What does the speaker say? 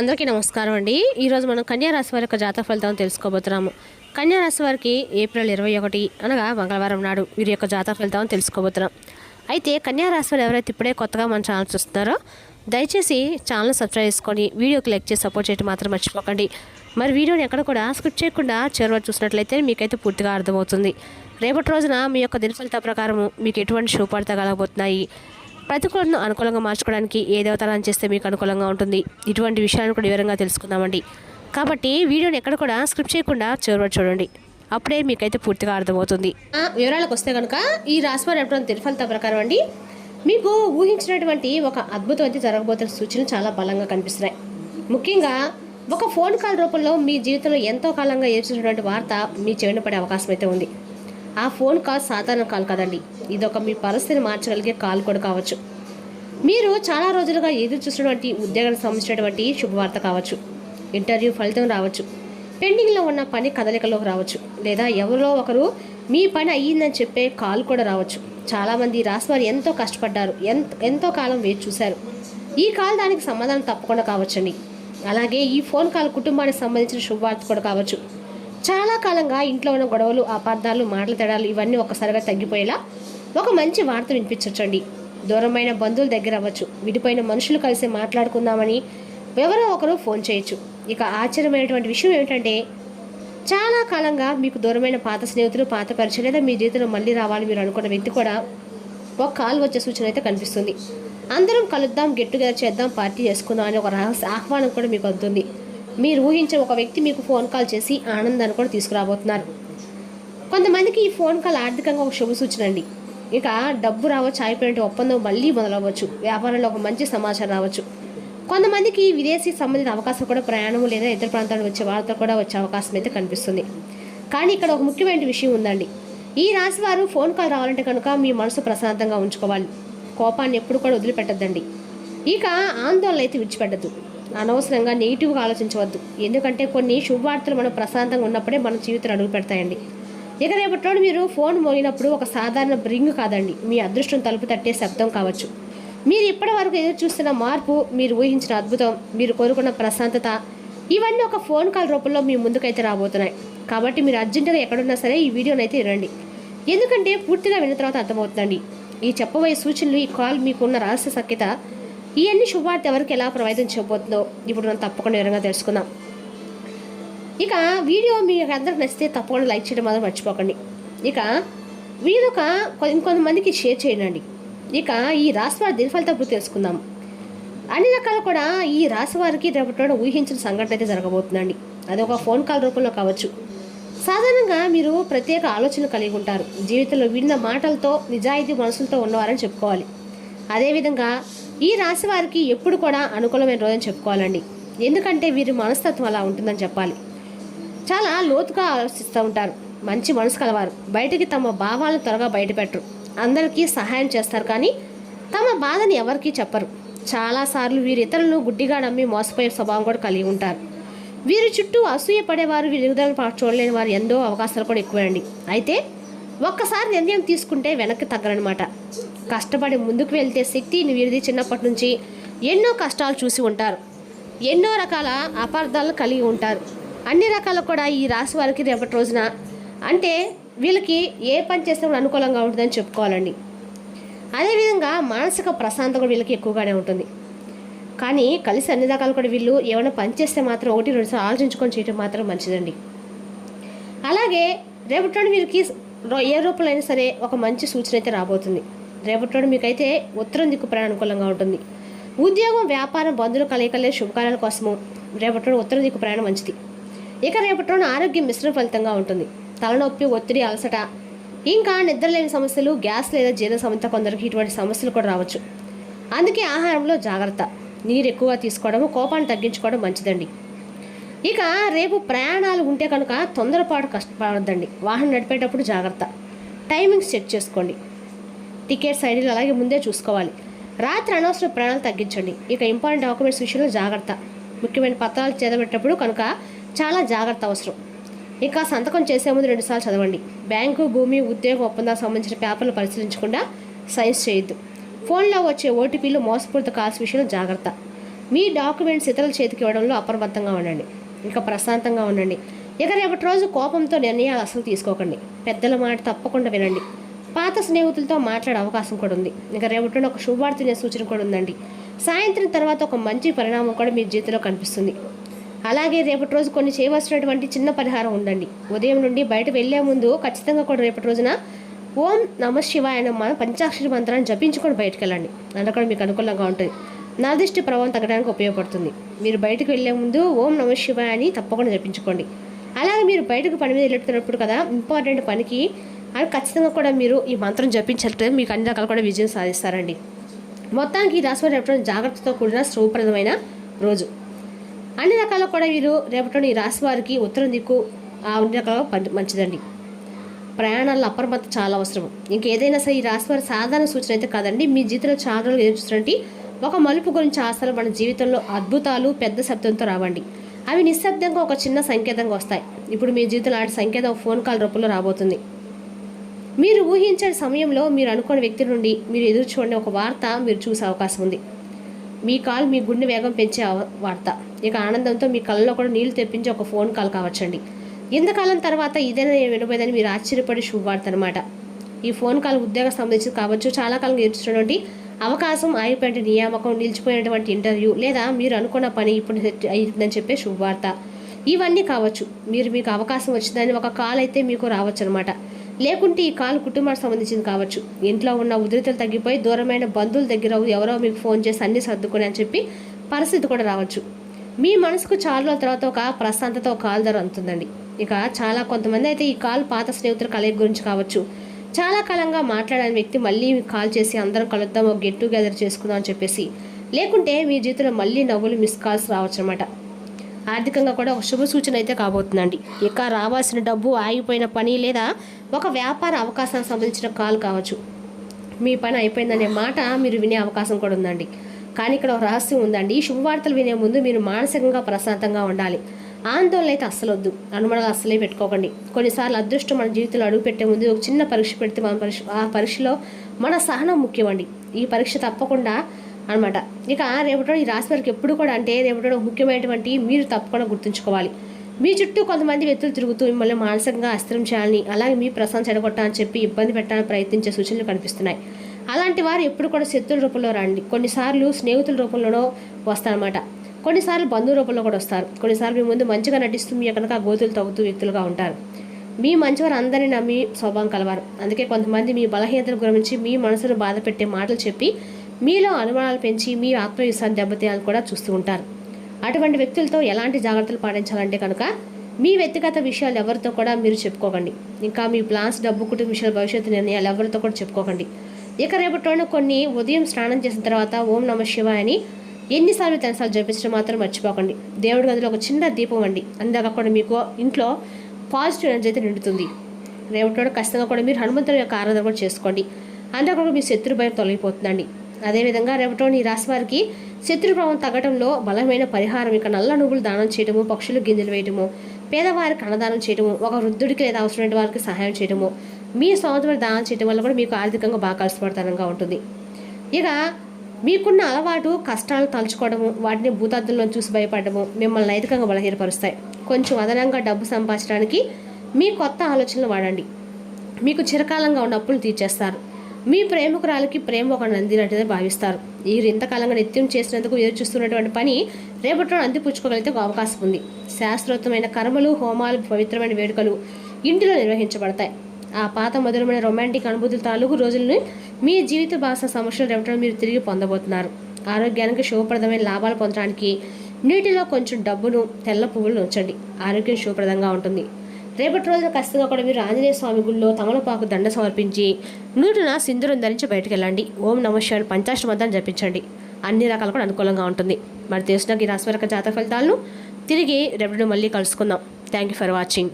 అందరికీ నమస్కారం అండి. ఈరోజు మనం కన్యా రాశి వారి యొక్క జాతక ఫలితాలను తెలుసుకోబోతున్నాము. కన్యా రాశి వారికి ఏప్రిల్ 21 అనగా మంగళవారం నాడు వీరి యొక్క జాతక ఫలితాలను తెలుసుకోబోతున్నాం. అయితే కన్యా రాశి వారు ఎవరైతే ఇప్పుడే కొత్తగా మన ఛానల్ చూస్తున్నారో దయచేసి ఛానల్ సబ్స్క్రైబ్ చేసుకొని వీడియోకి లైక్ చేసి సపోర్ట్ చేయడం మాత్రం మర్చిపోకండి. మరి వీడియోని ఎక్కడ కూడా స్కిప్ చేయకుండా చివరి చూసినట్లయితే మీకైతే పూర్తిగా అర్థమవుతుంది. రేపటి రోజున మీ యొక్క దిన ఫలిత ప్రకారము మీకు ఎటువంటి శుభఫలితాలు కలగబోతున్నాయి, ప్రతికూలను అనుకూలంగా మార్చుకోవడానికి ఏ దేవతలను చేస్తే మీకు అనుకూలంగా ఉంటుంది, ఇటువంటి విషయాలను కూడా వివరంగా తెలుసుకుందామండి. కాబట్టి వీడియోని ఎక్కడ కూడా స్క్రిప్ట్ చేయకుండా చివరి చూడండి, అప్పుడే మీకైతే పూర్తిగా అర్థమవుతుంది. వివరాలకు వస్తే కనుక ఈ రాశివారు ఎటువంటి దినఫలిత ప్రకారం అండి మీకు ఊహించినటువంటి ఒక అద్భుతం అయితే జరగబోతున్న సూచనలు చాలా బలంగా కనిపిస్తున్నాయి. ముఖ్యంగా ఒక ఫోన్ కాల్ రూపంలో మీ జీవితంలో ఎంతో కాలంగా ఏడ్చినటువంటి వార్త మీ చెవిన పడే అవకాశం అయితే ఉంది. ఆ ఫోన్ కాల్ సాధారణ కాల్ కదండి, ఇదొక మీ పరిస్థితిని మార్చగలిగే కాల్ కూడా కావచ్చు. మీరు చాలా రోజులుగా ఎదురు చూసినటువంటి ఉద్యోగానికి సంబంధించినటువంటి శుభవార్త కావచ్చు, ఇంటర్వ్యూ ఫలితం రావచ్చు, పెండింగ్లో ఉన్న పని కదలికలోకి రావచ్చు, లేదా ఎవరో ఒకరు మీ పని అయ్యిందని చెప్పే కాల్ కూడా రావచ్చు. చాలామంది రాశివారు ఎంతో కష్టపడ్డారు, ఎంతో కాలం వేచి చూశారు. ఈ కాల్ దానికి సమాధానం తప్పకుండా కావచ్చండి. అలాగే ఈ ఫోన్ కాల్ కుటుంబానికి సంబంధించిన శుభవార్త కూడా కావచ్చు. చాలా కాలంగా ఇంట్లో ఉన్న గొడవలు, అపార్థాలు, మాటల తేడాలు ఇవన్నీ ఒక్కసారిగా తగ్గిపోయేలా ఒక మంచి వార్త వినిపించండి. దూరమైన బంధువుల దగ్గర అవ్వచ్చు, విడిపోయిన మనుషులు కలిసి మాట్లాడుకుందామని ఎవరో ఒకరు ఫోన్ చేయొచ్చు. ఇక ఆశ్చర్యమైనటువంటి విషయం ఏమిటంటే చాలా కాలంగా మీకు దూరమైన పాత స్నేహితులు, పాత పరిచయం లేదా మీ జీవితంలో మళ్ళీ రావాలి మీరు అనుకున్న వ్యక్తి కూడా ఒక కాల్ వచ్చే సూచన అయితే కనిపిస్తుంది. అందరం కలుద్దాం, గెట్ టుగెదర్ చేద్దాం, పార్టీ చేసుకుందాం అని ఒక రహస్య ఆహ్వానం కూడా మీకు అందుతుంది. మీరు ఊహించే ఒక వ్యక్తి మీకు ఫోన్ కాల్ చేసి ఆనందాన్ని కూడా తీసుకురాబోతున్నారు. కొంతమందికి ఈ ఫోన్ కాల్ ఆర్థికంగా ఒక శుభ సూచన అండి. ఇక డబ్బు రావచ్చు, అయిపోయినట్టు ఒప్పందం మళ్ళీ మొదలవ్వచ్చు, వ్యాపారంలో ఒక మంచి సమాచారం రావచ్చు. కొంతమందికి విదేశీ సంబంధిత అవకాశం కూడా ప్రయాణం లేదా ఇతర ప్రాంతాలకు వచ్చే వార్త కూడా వచ్చే అవకాశం అయితే కనిపిస్తుంది. కానీ ఇక్కడ ఒక ముఖ్యమైన విషయం ఉందండి. ఈ రాశి వారు ఫోన్ కాల్ రావాలంటే కనుక మీ మనసు ప్రశాంతంగా ఉంచుకోవాలి. కోపాన్ని ఎప్పుడు కూడా వదిలిపెట్టద్దండి. ఇక ఆందోళన అయితే విడిచిపెట్టద్దు. అనవసరంగా నెగిటివ్గా ఆలోచించవద్దు. ఎందుకంటే కొన్ని శుభవార్తలు మనం ప్రశాంతంగా ఉన్నప్పుడే మన జీవితం అడుగు పెడతాయండి. ఇక రేపట్లో మీరు ఫోన్ మోగినప్పుడు ఒక సాధారణ రింగ్ కాదండి, మీ అదృష్టం తలుపు తట్టే శబ్దం కావచ్చు. మీరు ఇప్పటి వరకు ఎదురు చూస్తున్న మార్పు, మీరు ఊహించిన అద్భుతం, మీరు కోరుకున్న ప్రశాంతత ఇవన్నీ ఒక ఫోన్ కాల్ రూపంలో మీ ముందుకైతే రాబోతున్నాయి. కాబట్టి మీరు అర్జెంటుగా ఎక్కడున్నా సరే ఈ వీడియోని అయితే వినండి. ఎందుకంటే పూర్తిగా విన్న తర్వాత అర్థమవుతుందండి ఈ చెప్పబోయే సూచనలు, ఈ కాల్ మీకున్న రహస్య సఖ్యత, ఇవన్నీ శుభవార్త ఎవరికి ఎలా ప్రభావితం చేయబోతుందో ఇప్పుడు మనం తప్పకుండా వివరంగా తెలుసుకుందాం. ఇక వీడియో మీకు అందరికి నచ్చితే తప్పకుండా లైక్ చేయడం మాత్రం మర్చిపోకండి. ఇక వీరొక ఇంకొంతమందికి షేర్ చేయండి. ఇక ఈ రాశి వారి దిన ఫలితం ఇప్పుడు తెలుసుకుందాం. అన్ని రకాలు కూడా ఈ రాశి వారికి రేపటి ఊహించిన సంఘటన అయితే జరగబోతుందండి. అదొక ఫోన్ కాల్ రూపంలో కావచ్చు. సాధారణంగా మీరు ప్రత్యేక ఆలోచనలు కలిగి ఉంటారు. జీవితంలో విన్న మాటలతో నిజాయితీ మనసులతో ఉన్నవారని చెప్పుకోవాలి. అదేవిధంగా ఈ రాశి వారికి ఎప్పుడు కూడా అనుకూలమైన రోజని చెప్పుకోవాలండి. ఎందుకంటే వీరి మనస్తత్వం అలా ఉంటుందని చెప్పాలి. చాలా లోతుగా ఆలోచిస్తూ ఉంటారు, మంచి మనసు కలవారు. బయటికి తమ భావాలను త్వరగా బయటపెట్టరు. అందరికీ సహాయం చేస్తారు, కానీ తమ బాధని ఎవరికీ చెప్పరు. చాలాసార్లు వీరు ఇతరులను గుడ్డిగా నమ్మి మోసపోయే స్వభావం కూడా కలిగి ఉంటారు. వీరి చుట్టూ అసూయ పడేవారు, విలువలను చూడలేని వారు ఎంతో అవకాశాలు కూడా ఎక్కువండి. అయితే ఒక్కసారి నిర్ణయం తీసుకుంటే వెనక్కి తగ్గరనమాట. కష్టపడి ముందుకు వెళ్తే శక్తిని వీరిది. చిన్నప్పటి నుంచి ఎన్నో కష్టాలు చూసి ఉంటారు, ఎన్నో రకాల అపార్థాలను కలిగి ఉంటారు. అన్ని రకాలు కూడా ఈ రాశి వారికి రేపటి రోజున అంటే వీళ్ళకి ఏ పని చేస్తే కూడా అనుకూలంగా ఉంటుందని చెప్పుకోవాలండి. అదేవిధంగా మానసిక ప్రశాంతత కూడా వీళ్ళకి ఎక్కువగానే ఉంటుంది. కానీ కలిసి అన్ని రకాలు కూడా వీళ్ళు ఏమైనా పని చేస్తే మాత్రం 1-2 సార్లు ఆలోచించుకొని చేయడం మాత్రం మంచిదండి. అలాగే రేపటి వీరికి ఏ రూపంలో అయినా సరే ఒక మంచి సూచన అయితే రాబోతుంది. రేపటి మీకైతే ఉత్తరం దిక్కు ప్రయాణం అనుకూలంగా ఉంటుంది. ఉద్యోగం, వ్యాపారం, బంధువుల కలయికలే శుభకార్యాల కోసము రేపటి ఉత్తరం దిక్కు ప్రయాణం మంచిది. ఇక రేపటి ఆరోగ్యం మిశ్రమ ఫలితంగా ఉంటుంది. తలనొప్పి, ఒత్తిడి, అలసట, ఇంకా నిద్రలేని సమస్యలు, గ్యాస్ లేదా జీర్ణ సమస్య, కొందరికి ఇటువంటి సమస్యలు కూడా రావచ్చు. అందుకే ఆహారంలో జాగ్రత్త, నీరు ఎక్కువగా తీసుకోవడము, కోపాన్ని తగ్గించుకోవడం మంచిదండి. ఇక రేపు ప్రయాణాలు ఉంటే కనుక తొందరపాటు కష్టపడద్దండి. వాహనం నడిపేటప్పుడు జాగ్రత్త, టైమింగ్స్ చెక్ చేసుకోండి. టికెట్స్, ఐడీలు అలాగే ముందే చూసుకోవాలి. రాత్రి అనవసర ప్రయాణాలు తగ్గించండి. ఇక ఇంపార్టెంట్ డాక్యుమెంట్స్ విషయంలో జాగ్రత్త, ముఖ్యమైన పత్రాలు చేతబెట్టేటప్పుడు కనుక చాలా జాగ్రత్త అవసరం. ఇక సంతకం చేసే ముందు 2 సార్లు చదవండి. బ్యాంకు, భూమి, ఉద్యోగ ఒప్పందాలకు సంబంధించిన పేపర్లు పరిశీలించకుండా సైన్స్ చేయొద్దు. ఫోన్లో వచ్చే ఓటీపీలు, మోసపూరిత కాల్స్ విషయంలో జాగ్రత్త. మీ డాక్యుమెంట్స్ ఇతరుల చేతికి ఇవ్వడంలో అప్రమత్తంగా ఉండండి. ఇక ప్రశాంతంగా ఉండండి. ఇక రేపటి రోజు కోపంతో నిర్ణయాలు అసలు తీసుకోకండి. పెద్దల మాట తప్పకుండా వినండి. పాత స్నేహితులతో మాట్లాడే అవకాశం కూడా ఉంది. ఇక రేపటి రోజు ఒక శుభవార్త వినే సూచన కూడా ఉందండి. సాయంత్రం తర్వాత ఒక మంచి పరిణామం కూడా మీ జీవితంలో కనిపిస్తుంది. అలాగే రేపటి రోజు కొన్ని చేయవలసినటువంటి చిన్న పరిహారం ఉందండి. ఉదయం నుండి బయట వెళ్లే ముందు ఖచ్చితంగా కూడా రేపటి రోజున ఓం నమ శివాయ అనే పంచాక్షరి మంత్రాన్ని జపించుకొని బయటకు వెళ్ళండి. అందులో కూడా మీకు అనుకూలంగా ఉంటుంది. నరదిష్టి ప్రభావం తగ్గడానికి ఉపయోగపడుతుంది. మీరు బయటకు వెళ్లే ముందు ఓం నమ శివాయ అని తప్పకుండా జపించుకోండి. అలాగే మీరు బయటకు పని మీద వెళ్ళుతున్నప్పుడు కదా, ఇంపార్టెంట్ పనికి అది ఖచ్చితంగా కూడా మీరు ఈ మంత్రం జపించాలంటే మీకు అన్ని రకాలు కూడా విజయం సాధిస్తారండి. మొత్తానికి ఈ రాశి వారు రేపటి జాగ్రత్తతో కూడిన శుభప్రదమైన రోజు. అన్ని రకాల కూడా వీరు రేపటి ఈ రాశి వారికి ఉత్తరం దిక్కు అన్ని రకాలుగా మంచిదండి. ప్రయాణాల్లో అప్రమత్త చాలా అవసరం. ఇంకేదైనా సరే ఈ రాశి వారి సాధారణ సూచన అయితే కాదండి. మీ జీవితంలో చాలా రోజులు ఎదురుస్తున్నట్టు ఒక మలుపు గురించి అసలు మన జీవితంలో అద్భుతాలు పెద్ద శబ్దంతో రావండి. అవి నిశ్శబ్దంగా ఒక చిన్న సంకేతంగా వస్తాయి. ఇప్పుడు మీ జీవితంలో ఆడి సంకేతం ఫోన్ కాల్ రూపంలో రాబోతుంది. మీరు ఊహించే సమయంలో మీరు అనుకున్న వ్యక్తి నుండి మీరు ఎదురు చూడని ఒక వార్త మీరు చూసే అవకాశం ఉంది. మీ కాల్ మీ గుండె వేగం పెంచే వార్త. ఇక ఆనందంతో మీ కళ్ళలో కూడా నీళ్లు తెప్పించే ఒక ఫోన్ కాల్ కావచ్చండి. ఇంతకాలం తర్వాత ఇదేనా వినబోయేదని మీరు ఆశ్చర్యపడి శుభవార్త అనమాట. ఈ ఫోన్ కాల్ ఉద్యోగ సంబంధించి కావచ్చు, చాలా కాలంగా ఎదుర్కొన్నటువంటి అవకాశం, ఆగిపోయిన నియామకం, నిలిచిపోయినటువంటి ఇంటర్వ్యూ, లేదా మీరు అనుకున్న పని ఇప్పుడు అయిందని చెప్పే శుభవార్త, ఇవన్నీ కావచ్చు. మీకు అవకాశం వచ్చిందని ఒక కాల్ అయితే మీకు రావచ్చు అనమాట. లేకుంటే ఈ కాల్ కుటుంబానికి సంబంధించింది కావచ్చు. ఇంట్లో ఉన్న ఉధృతలు తగ్గిపోయి దూరమైన బంధువుల దగ్గర ఎవరో మీకు ఫోన్ చేసి అన్ని సర్దుకొని అని చెప్పి పరిస్థితి కూడా రావచ్చు. మీ మనసుకు చాలా రోజుల తర్వాత ఒక ప్రశాంతత ఒక కాల్ ధర అందుతుందండి. ఇక చాలా కొంతమంది అయితే ఈ కాల్ పాత స్నేహితుల కలయిక గురించి కావచ్చు. చాలా కాలంగా మాట్లాడని వ్యక్తి మళ్ళీ కాల్ చేసి అందరం కలుద్దాం, ఒక గెట్ టుగెదర్ చేసుకుందాం అని చెప్పేసి, లేకుంటే మీ జీవితంలో మళ్ళీ నవ్వులు మిస్ కాల్స్ రావచ్చు అనమాట. ఆర్థికంగా కూడా ఒక శుభ సూచన అయితే కాబోతుందండి. ఇక రావాల్సిన డబ్బు, ఆగిపోయిన పని, లేదా ఒక వ్యాపార అవకాశానికి సంబంధించిన కాల్ కావచ్చు. మీ పని అయిపోయిందనే మాట మీరు వినే అవకాశం కూడా ఉందండి. కానీ ఇక్కడ ఒక రహస్యం ఉందండి. ఈ శుభవార్తలు వినే ముందు మీరు మానసికంగా ప్రశాంతంగా ఉండాలి. ఆందోళన అయితే అస్సలు వద్దు. అనుమానాలు అస్సలే పెట్టుకోకండి. కొన్నిసార్లు అదృష్టం మన జీవితంలో అడుగు పెట్టే ముందు ఒక చిన్న పరీక్ష పెడితే ఆ పరీక్షలో మన సహనం ముఖ్యమండి. ఈ పరీక్ష తప్పకుండా అనమాట. ఇక రేపటి ఈ రాశి వారికి ఎప్పుడు కూడా అంటే రేపటి ముఖ్యమైనటువంటి మీరు తప్పకుండా గుర్తుంచుకోవాలి. మీ చుట్టూ కొంతమంది వ్యక్తులు తిరుగుతూ మిమ్మల్ని మానసికంగా అస్థిరం చేయాలని, అలాగే మీ ప్రశాంతం చెడగొట్టాలని చెప్పి ఇబ్బంది పెట్టాలని ప్రయత్నించే సూచనలు కనిపిస్తున్నాయి. అలాంటి వారు ఎప్పుడు కూడా శత్రుల రూపంలో రండి. కొన్నిసార్లు స్నేహితుల రూపంలోనో వస్తారన్నమాట. కొన్నిసార్లు బంధువు రూపంలో కూడా వస్తారు. కొన్నిసార్లు మీ ముందు మంచిగా నటిస్తూ మీ కనుక గోతులు తవ్వుతూ వ్యక్తులుగా ఉంటారు. మీ మంచివారు అందరినీ నమ్మి స్వభావం కలవారు. అందుకే కొంతమంది మీ బలహీనతల గురించి మీ మనసును బాధ పెట్టే మాటలు చెప్పి మీలో అనుమానాలు పెంచి మీ ఆత్మవిశ్వాసాన్ని దెబ్బతీయాలని కూడా చూస్తూ ఉంటారు. అటువంటి వ్యక్తులతో ఎలాంటి జాగ్రత్తలు పాటించాలంటే కనుక మీ వ్యక్తిగత విషయాలు ఎవరితో కూడా మీరు చెప్పుకోకండి. ఇంకా మీ ప్లాన్స్, డబ్బు, కుటుంబ విషయాలు, భవిష్యత్తు నిర్ణయాలు ఎవరితో కూడా చెప్పుకోకండి. ఇక రేపటిలోనే కొన్ని ఉదయం స్నానం చేసిన తర్వాత ఓం నమ శివాయ అని ఎన్నిసార్లు 10 సార్లు జపించడం మాత్రం మర్చిపోకండి. దేవుడి గదిలో ఒక చిన్న దీపం అండి. అందాక కూడా మీకు ఇంట్లో పాజిటివ్ ఎనర్జీ అయితే నిండుతుంది. రేపటిలో ఖచ్చితంగా కూడా మీరు హనుమంతుడి యొక్క ఆరాధన కూడా చేసుకోండి. అందాక కూడా మీ శత్రు భయం తొలగిపోతుందండి. అదేవిధంగా రేపటిలో ఈ రాశి వారికి శత్రు ప్రభావం తగ్గడంలో బలమైన పరిహారం ఇక నల్ల నువ్వులు దానం చేయడము, పక్షులు గింజలు వేయడము, పేదవారికి అన్నదానం చేయడము, ఒక వృద్ధుడికి లేదా అవసరమైన వారికి సహాయం చేయడము, మీ సోదరుడు దానం చేయడం వల్ల కూడా మీకు ఆర్థికంగా బాగా కలిసిపడతానంగా ఉంటుంది. ఇక మీకున్న అలవాటు కష్టాలను తలుచుకోవడము, వాటిని భూతార్థంలో చూసి భయపడము మిమ్మల్ని నైతికంగా బలహీనపరుస్తాయి. కొంచెం అదనంగా డబ్బు సంపాదించడానికి మీ కొత్త ఆలోచనలు వాడండి. మీకు చిరకాలంగా ఉన్న అప్పులు తీర్చేస్తారు. మీ ప్రేమికురాలకి ప్రేమ ఒక నందినట్టుగా భావిస్తారు. మీరు ఇంతకాలంగా నిత్యం చేసినందుకు ఎదురు చూస్తున్నటువంటి పని రేపట్లో అందిపుచ్చుకోగలిగితే అవకాశం ఉంది. శాస్త్రోత్తమైన కర్మలు, హోమాలు, పవిత్రమైన వేడుకలు ఇంటిలో నిర్వహించబడతాయి. ఆ పాత మధురమైన రొమాంటిక్ అనుభూతుల తాలూకు రోజుల్ని మీ జీవిత భాష సమస్యలు రేపట్లో మీరు తిరిగి పొందబోతున్నారు. ఆరోగ్యానికి శుభప్రదమైన లాభాలు పొందడానికి నీటిలో కొంచెం డబ్బును, తెల్ల పువ్వులను ఉంచండి. ఆరోగ్యం శుభప్రదంగా ఉంటుంది. రేపటి రోజున ఖచ్చితంగా కూడా మీరు ఆంజనేయ స్వామి గుళ్ళో తమలపాకు దండ సమర్పించి నూటిన సింధూరం ధరించి బయటకు వెళ్ళండి. ఓం నమః శివాయ పంచాక్షరి మంత్రాన్ని జపించండి. అన్ని రకాలు కూడా అనుకూలంగా ఉంటుంది. మరి తెలిసిన ఈ రాశి వారి జాతక ఫలితాలను తిరిగి రేపటి మళ్ళీ కలుసుకుందాం. Thank you for watching.